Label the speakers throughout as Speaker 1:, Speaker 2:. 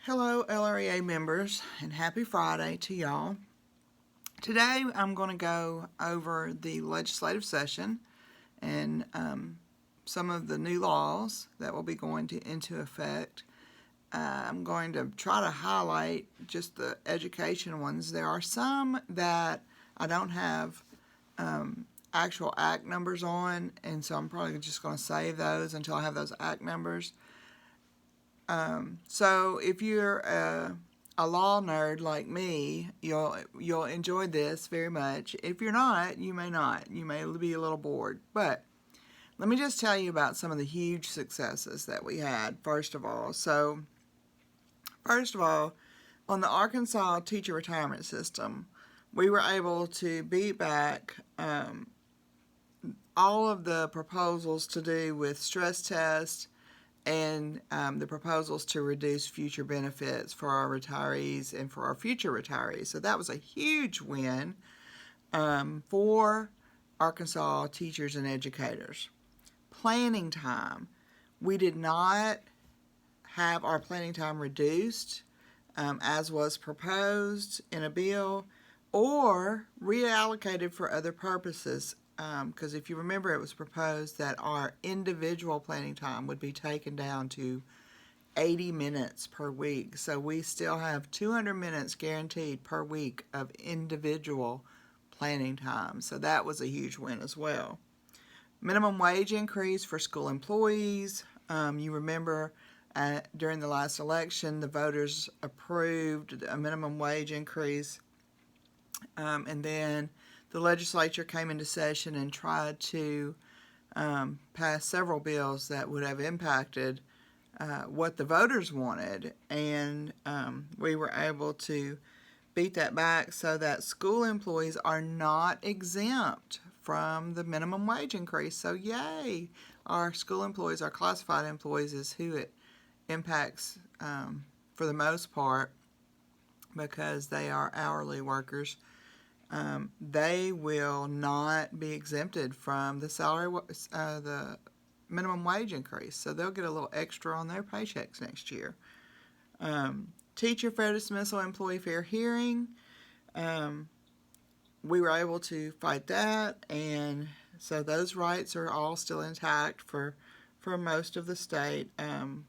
Speaker 1: Hello, LREA members, and happy Friday to y'all. Today I'm going to go over the legislative session and some of the new laws that will be going into effect. I'm going to try to highlight just the education ones. There are some that I don't have actual act numbers on, and so I'm probably just going to save those until I have those act numbers. So if you're a law nerd like me, you'll enjoy this very much. If you're not, you may not. You may be a little bored. But let me just tell you about some of the huge successes that we had, first of all. So, first of all, on the Arkansas teacher retirement system, we were able to beat back all of the proposals to do with stress tests and the proposals to reduce future benefits for our retirees and for our future retirees. So that was a huge win for Arkansas teachers and educators. Planning time. We did not have our planning time reduced as was proposed in a bill or reallocated for other purposes. Because if you remember, it was proposed that our individual planning time would be taken down to 80 minutes per week. So we still have 200 minutes guaranteed per week of individual planning time. So that was a huge win as well. Minimum wage increase for school employees. You remember during the last election, the voters approved a minimum wage increase. And then the legislature came into session and tried to pass several bills that would have impacted what the voters wanted, and we were able to beat that back so that school employees are not exempt from the minimum wage increase. So yay! Our school employees, our classified employees, is who it impacts for the most part because they are hourly workers. They will not be exempted from the the minimum wage increase, so they'll get a little extra on their paychecks next year. Teacher fair dismissal, employee fair hearing. We were able to fight that, and so those rights are all still intact for most of the state.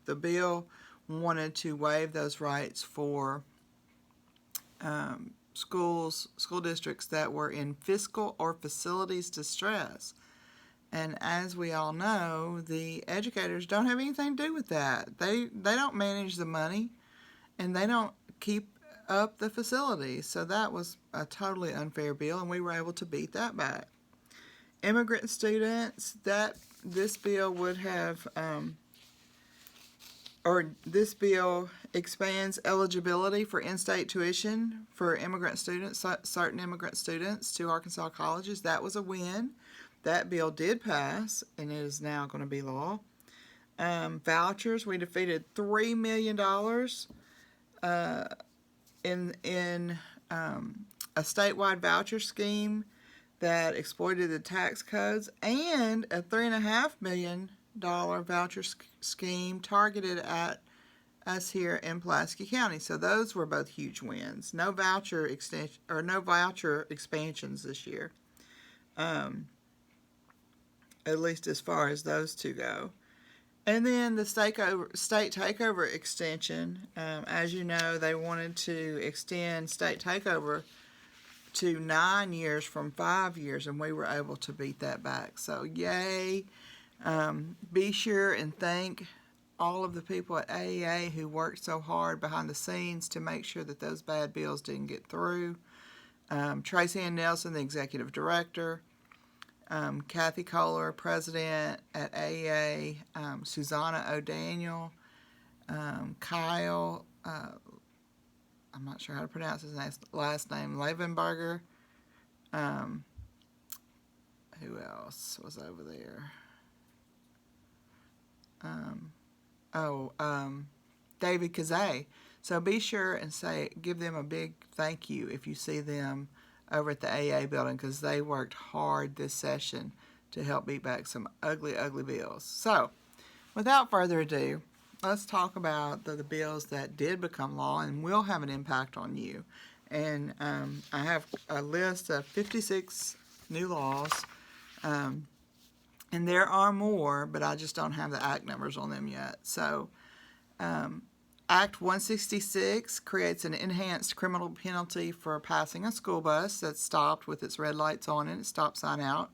Speaker 1: The bill wanted to waive those rights for school districts that were in fiscal or facilities distress. And as we all know, the educators don't have anything to do with that. They don't manage the money, and they don't keep up the facilities. So that was a totally unfair bill, and we were able to beat that back. Immigrant students, this bill would have this bill expands eligibility for in-state tuition for immigrant students, certain immigrant students to Arkansas colleges. That was a win. That bill did pass, and it is now going to be law. Vouchers, we defeated $3 million in a statewide voucher scheme that exploited the tax codes, and a $3.5 million voucher scheme targeted at us here in Pulaski County. So those were both huge wins. No voucher extension or no voucher expansions this year, at least as far as those two go. And then the state takeover extension. As you know, they wanted to extend state takeover to 9 years from 5 years, and we were able to beat that back. So yay! Be sure and thank all of the people at AEA who worked so hard behind the scenes to make sure that those bad bills didn't get through. Tracy Ann Nelson, the executive director. Kathy Kohler, president at AEA. Susanna O'Daniel. Kyle, I'm not sure how to pronounce his last name, Levenberger. Who else was over there? David Kazay. So be sure and give them a big thank you if you see them over at the AA building, because they worked hard this session to help beat back some ugly, ugly bills. So, without further ado, let's talk about the bills that did become law and will have an impact on you. And I have a list of 56 new laws. And there are more, but I just don't have the act numbers on them yet. So, Act 166 creates an enhanced criminal penalty for passing a school bus that's stopped with its red lights on and its stop sign out.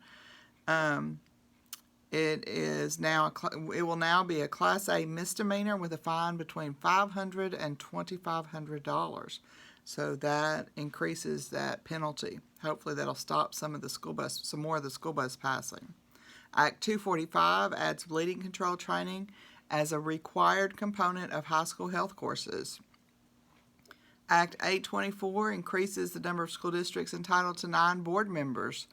Speaker 1: It will now be a Class A misdemeanor with a fine between $500 and $2,500. So that increases that penalty. Hopefully, that'll stop some more of the school bus passing. Act 245 adds bleeding control training as a required component of high school health courses. Act 824 increases the number of school districts entitled to 9 board members,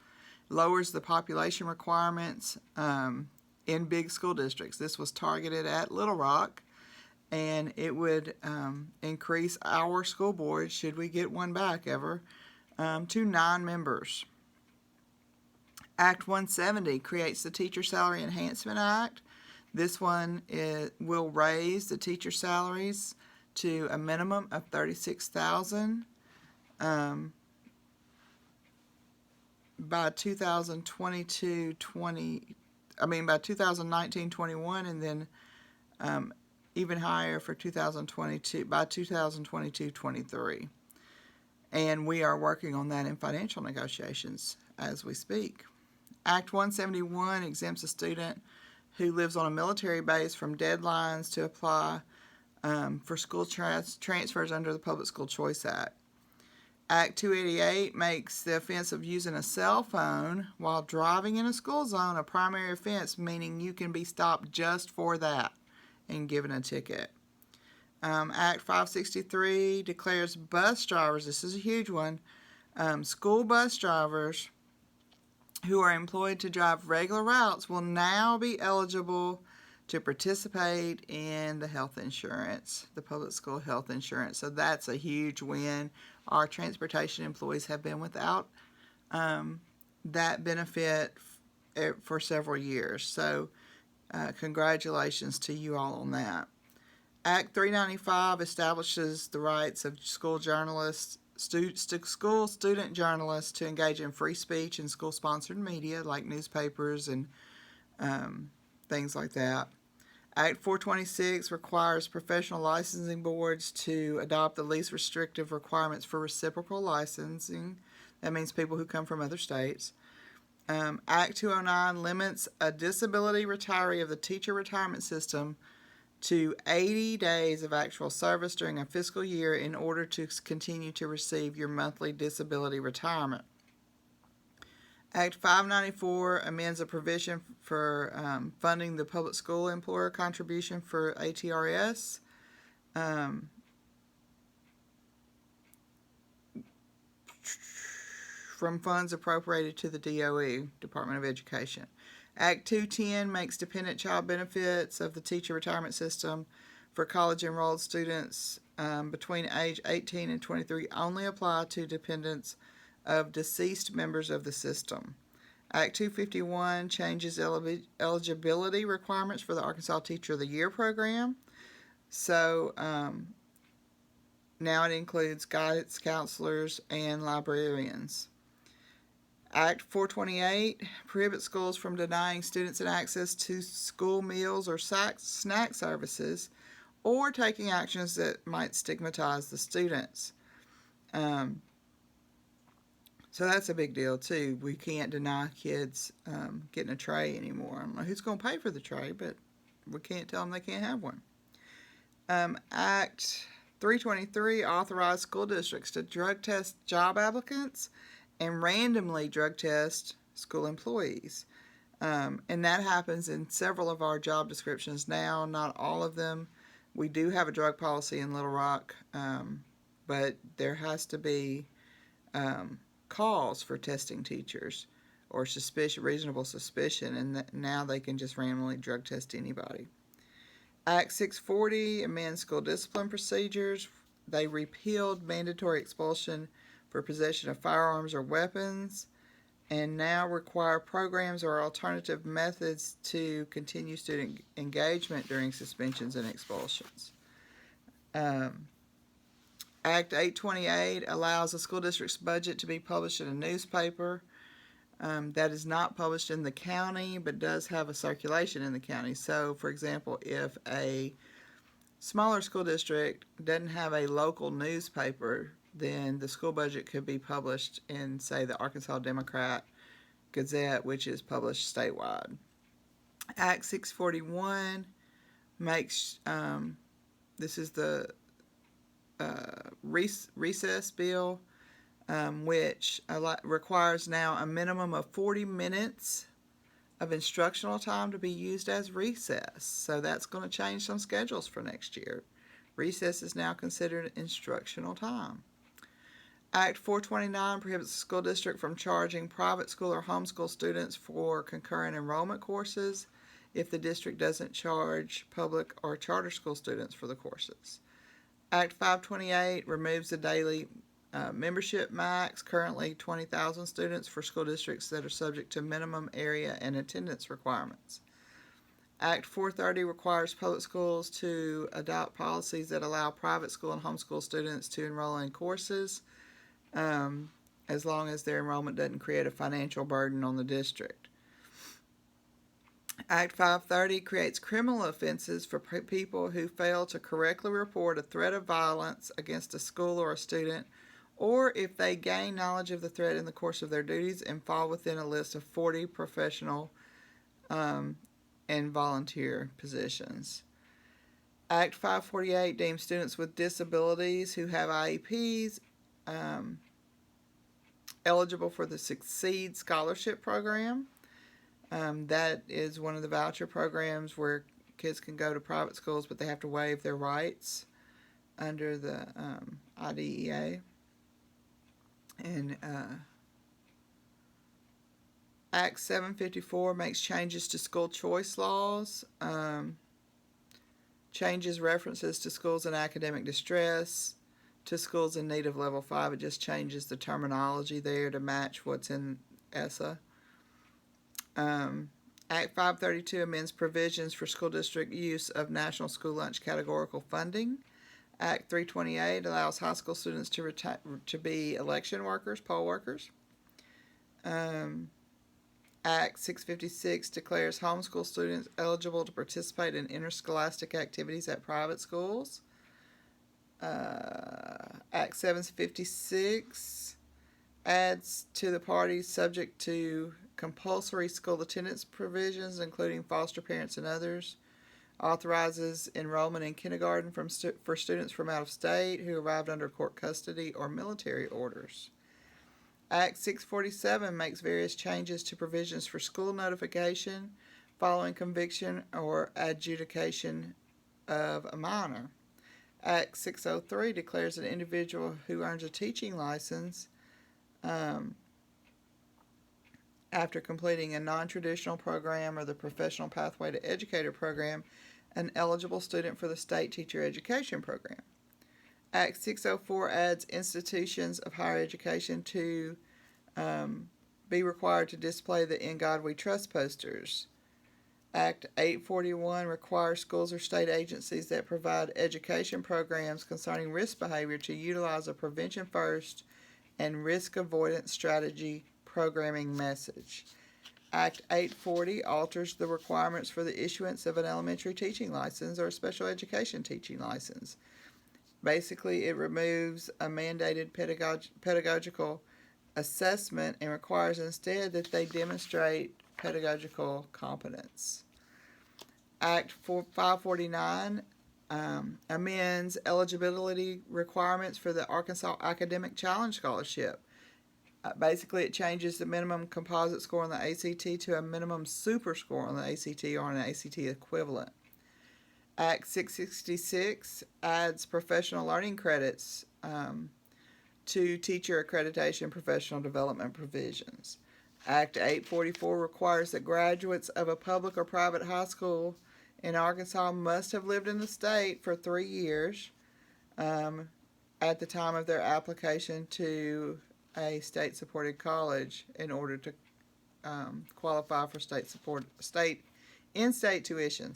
Speaker 1: lowers the population requirements in big school districts. This was targeted at Little Rock, and it would increase our school board, should we get one back ever, to 9 members. Act 170 creates the Teacher Salary Enhancement Act. This one will raise the teacher salaries to a minimum of $36,000 by 2019-21, and then even higher for 2022-23. And we are working on that in financial negotiations as we speak. Act 171 exempts a student who lives on a military base from deadlines to apply for school transfers under the Public School Choice Act. Act 288 makes the offense of using a cell phone while driving in a school zone a primary offense, meaning you can be stopped just for that and given a ticket. Act 563 declares bus drivers, this is a huge one, school bus drivers who are employed to drive regular routes will now be eligible to participate in the health insurance, the public school health insurance. So that's a huge win. Our transportation employees have been without that benefit for several years. So congratulations to you all on that. Act 395 establishes the rights of school journalists, school student journalists to engage in free speech and school-sponsored media like newspapers and things like that. Act 426 requires professional licensing boards to adopt the least restrictive requirements for reciprocal licensing. That means people who come from other states. Act 209 limits a disability retiree of the teacher retirement system to 80 days of actual service during a fiscal year in order to continue to receive your monthly disability retirement. Act 594 amends a provision for funding the public school employer contribution for ATRS. From funds appropriated to the DOE, Department of Education. Act 210 makes dependent child benefits of the teacher retirement system for college-enrolled students between age 18 and 23 only apply to dependents of deceased members of the system. Act 251 changes eligibility requirements for the Arkansas Teacher of the Year program. So now it includes guidance counselors and librarians. Act 428 prohibits schools from denying students an access to school meals or snack services or taking actions that might stigmatize the students. So that's a big deal, too. We can't deny kids getting a tray anymore. I don't know who's going to pay for the tray, but we can't tell them they can't have one. Act 323 authorized school districts to drug test job applicants and randomly drug test school employees. And that happens in several of our job descriptions now, not all of them. We do have a drug policy in Little Rock, but there has to be cause for testing teachers or reasonable suspicion, and now they can just randomly drug test anybody. Act 640 amends school discipline procedures. They repealed mandatory expulsion for possession of firearms or weapons. and now require programs or alternative methods to continue student engagement during suspensions and expulsions. Um, Act 828 allows a school district's budget to be published in a newspaper that is not published in the county but does have a circulation in the county. So, for example, if a smaller school district doesn't have a local newspaper, then the school budget could be published in, say, the Arkansas Democrat Gazette, which is published statewide. Act 641 makes, this is the recess bill, which requires now a minimum of 40 minutes of instructional time to be used as recess. So that's going to change some schedules for next year. Recess is now considered instructional time. Act 429 prohibits the school district from charging private school or homeschool students for concurrent enrollment courses if the district doesn't charge public or charter school students for the courses. Act 528 removes the daily membership max, currently 20,000 students for school districts that are subject to minimum area and attendance requirements. Act 430 requires public schools to adopt policies that allow private school and homeschool students to enroll in courses as long as their enrollment doesn't create a financial burden on the district. Act 530 creates criminal offenses for people who fail to correctly report a threat of violence against a school or a student, or if they gain knowledge of the threat in the course of their duties and fall within a list of 40 professional and volunteer positions. Act 548 deems students with disabilities who have IEPs eligible for the Succeed Scholarship Program. That is one of the voucher programs where kids can go to private schools, but they have to waive their rights under the IDEA. And Act 754 makes changes to school choice laws, changes references to schools in academic distress to schools in need of level 5. It just changes the terminology there to match what's in ESSA. Act 532 amends provisions for school district use of National School Lunch categorical funding. Act 328 allows high school students to be election workers, poll workers. Act 656 declares homeschool students eligible to participate in interscholastic activities at private schools. Act 756 adds to the parties subject to compulsory school attendance provisions, including foster parents and others. Authorizes enrollment in kindergarten for students from out of state who arrived under court custody or military orders. Act 647 makes various changes to provisions for school notification following conviction or adjudication of a minor. Act 603 declares an individual who earns a teaching license after completing a non-traditional program or the Professional Pathway to Educator program an eligible student for the State Teacher Education Program. Act 604 adds institutions of higher education to be required to display the In God We Trust posters. Act 841 requires schools or state agencies that provide education programs concerning risk behavior to utilize a prevention first and risk avoidance strategy programming message. Act 840 alters the requirements for the issuance of an elementary teaching license or a special education teaching license. Basically, it removes a mandated pedagogical assessment and requires instead that they demonstrate pedagogical competence. Act 549 amends eligibility requirements for the Arkansas Academic Challenge Scholarship. Basically, it changes the minimum composite score on the ACT to a minimum super score on the ACT or an ACT equivalent. Act 666 adds professional learning credits to teacher accreditation professional development provisions. Act 844 requires that graduates of a public or private high school in Arkansas must have lived in the state for 3 years at the time of their application to a state-supported college in order to qualify for in-state tuition.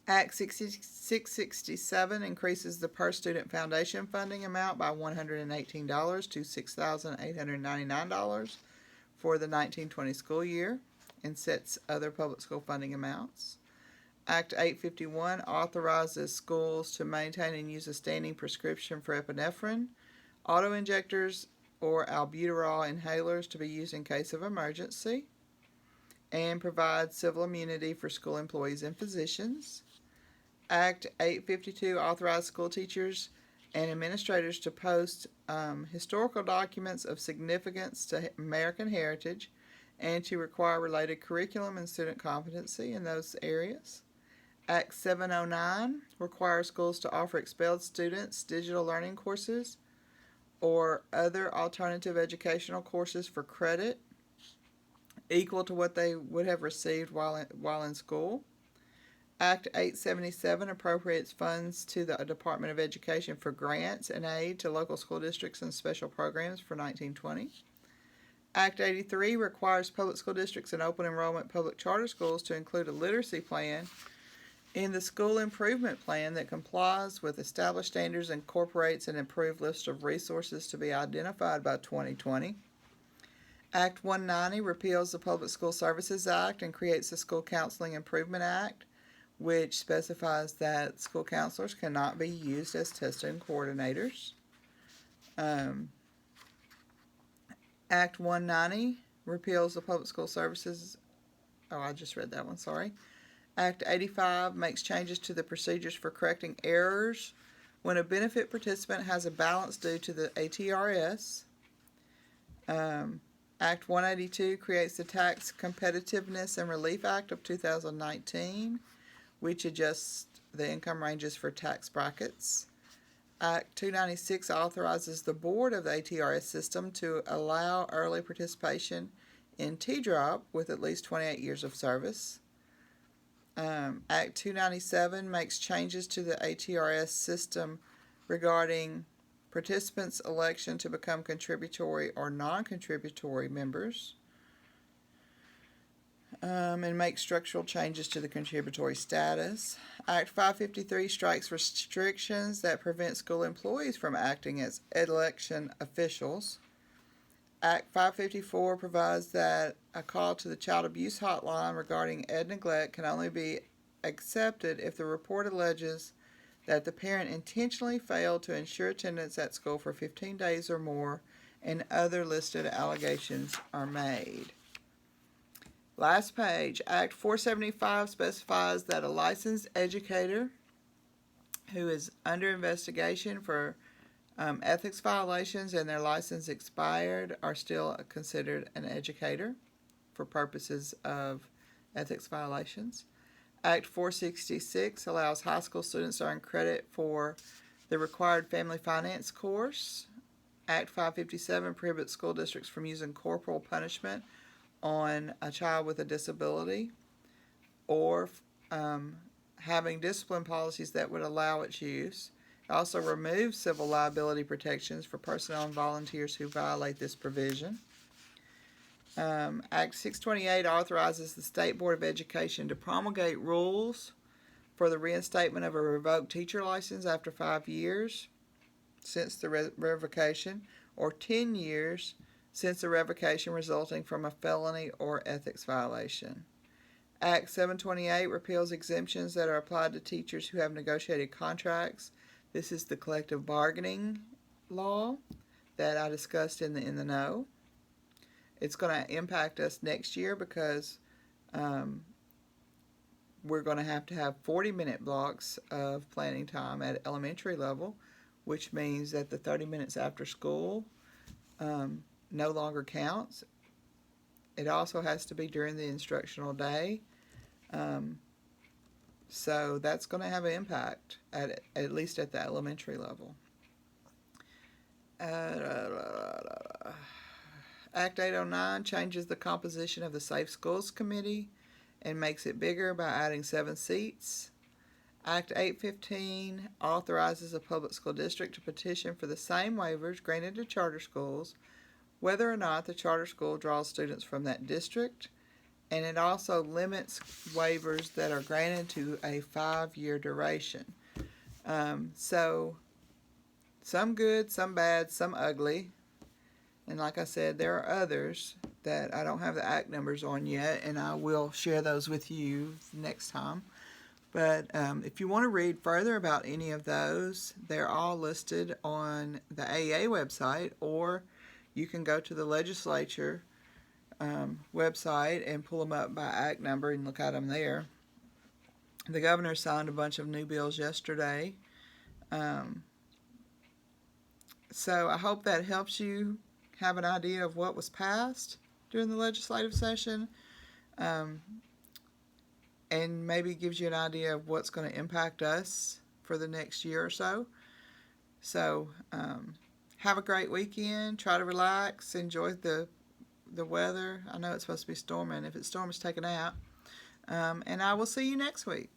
Speaker 1: Act 667 increases the per-student foundation funding amount by $118 to $6,899 for the 1920 school year and sets other public school funding amounts. Act 851 authorizes schools to maintain and use a standing prescription for epinephrine, auto-injectors, or albuterol inhalers to be used in case of emergency, and provides civil immunity for school employees and physicians. Act 852 authorized school teachers and administrators to post historical documents of significance to American heritage and to require related curriculum and student competency in those areas. Act 709 requires schools to offer expelled students digital learning courses or other alternative educational courses for credit equal to what they would have received while in school. Act 877 appropriates funds to the Department of Education for grants and aid to local school districts and special programs for 1920. Act 83 requires public school districts and open enrollment public charter schools to include a literacy plan in the school improvement plan that complies with established standards and incorporates an improved list of resources to be identified by 2020. Act 190 repeals the Public School Services Act and creates the School Counseling Improvement Act, which specifies that school counselors cannot be used as testing coordinators. Act 190 repeals the Public School Services. I just read that one, sorry. Act 85 makes changes to the procedures for correcting errors when a benefit participant has a balance due to the ATRS. Act 182 creates the Tax Competitiveness and Relief Act of 2019, which adjusts the income ranges for tax brackets. Act 296 authorizes the board of the ATRS system to allow early participation in T-Drop with at least 28 years of service. Act 297 makes changes to the ATRS system regarding participants' election to become contributory or non-contributory members. And make structural changes to the contributory status. Act 553 strikes restrictions that prevent school employees from acting as election officials. Act 554 provides that a call to the child abuse hotline regarding ed neglect can only be accepted if the report alleges that the parent intentionally failed to ensure attendance at school for 15 days or more and other listed allegations are made. Last page, Act 475 specifies that a licensed educator who is under investigation for ethics violations and their license expired are still considered an educator for purposes of ethics violations. Act 466 allows high school students to earn credit for the required family finance course. Act 557 prohibits school districts from using corporal punishment on a child with a disability or having discipline policies that would allow its use. It also removes civil liability protections for personnel and volunteers who violate this provision. Act 628 authorizes the State Board of Education to promulgate rules for the reinstatement of a revoked teacher license after 5 years since the revocation or 10 years since the revocation resulting from a felony or ethics violation. Act 728 repeals exemptions that are applied to teachers who have negotiated contracts. This is the collective bargaining law that I discussed in the know. It's going to impact us next year because we're going to have 40-minute blocks of planning time at elementary level, which means that the 30 minutes after school no longer counts. It also has to be during the instructional day. So that's going to have an impact at least at the elementary level. Act 809 changes the composition of the Safe Schools Committee and makes it bigger by adding 7 seats. Act 815 authorizes a public school district to petition for the same waivers granted to charter schools, whether or not the charter school draws students from that district, and it also limits waivers that are granted to a 5-year duration. So some good, some bad, some ugly. And like I said, there are others that I don't have the act numbers on yet, and I will share those with you next time. But if you want to read further about any of those, they're all listed on the AA website, or you can go to the legislature website and pull them up by act number and look at them there. The governor signed a bunch of new bills yesterday. So I hope that helps you have an idea of what was passed during the legislative session, and maybe gives you an idea of what's going to impact us for the next year or so. So have a great weekend. Try to relax. Enjoy the weather. I know it's supposed to be storming. If it storms, take a nap. And I will see you next week.